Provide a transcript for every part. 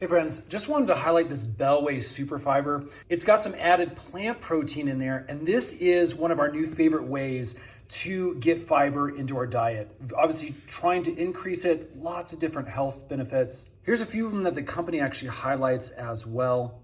Hey friends, just wanted to highlight this Bellway super fiber. It's got some added plant protein in there, and this is one of our new favorite ways to get fiber into our diet. Obviously trying to increase it, lots of different health benefits. Here's a few of them that the company actually highlights as well.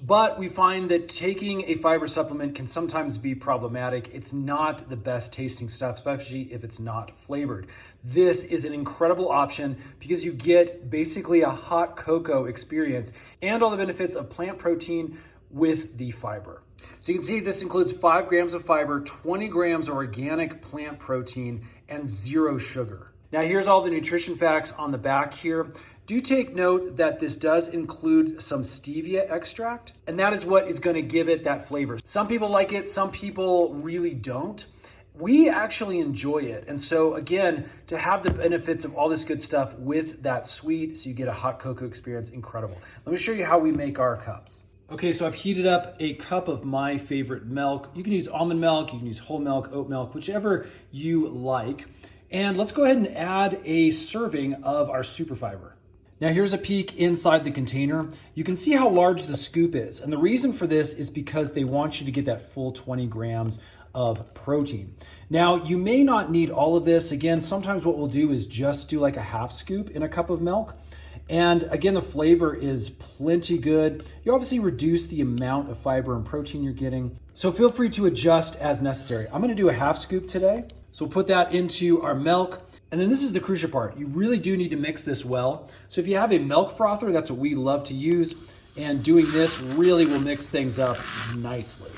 But we find that taking a fiber supplement can sometimes be problematic. It's not the best tasting stuff, especially if it's not flavored. This is an incredible option because you get basically a hot cocoa experience and all the benefits of plant protein with the fiber. So you can see this includes 5 grams of fiber, 20 grams of organic plant protein, and 0 sugar. Now here's all the nutrition facts on the back here. Do take note that this does include some stevia extract, and that is what is going to give it that flavor. Some people like it, some people really don't. We actually enjoy it. And so again, to have the benefits of all this good stuff with that sweet, so you get a hot cocoa experience, incredible. Let me show you how we make our cups. Okay, so I've heated up a cup of my favorite milk. You can use almond milk, you can use whole milk, oat milk, whichever you like. And let's go ahead and add a serving of our super fiber. Now here's a peek inside the container. You can see how large the scoop is. And the reason for this is because they want you to get that full 20 grams of protein. Now you may not need all of this. Again, sometimes what we'll do is just do like a half scoop in a cup of milk. And again, the flavor is plenty good. You obviously reduce the amount of fiber and protein you're getting. So feel free to adjust as necessary. I'm gonna do a half scoop today. So we'll put that into our milk. And then this is the crucial part. You really do need to mix this well. So if you have a milk frother, that's what we love to use. And doing this really will mix things up nicely.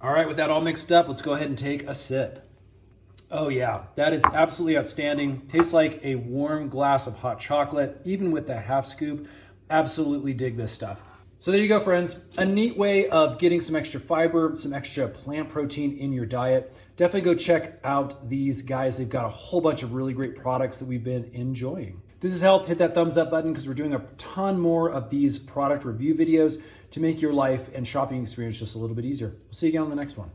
All right, with that all mixed up, let's go ahead and take a sip. Oh yeah, that is absolutely outstanding. Tastes like a warm glass of hot chocolate, even with that half scoop. Absolutely dig this stuff. So there you go, friends. A neat way of getting some extra fiber, some extra plant protein in your diet. Definitely go check out these guys. They've got a whole bunch of really great products that we've been enjoying. If this has helped, hit that thumbs up button because we're doing a ton more of these product review videos to make your life and shopping experience just a little bit easier. We'll see you again on the next one.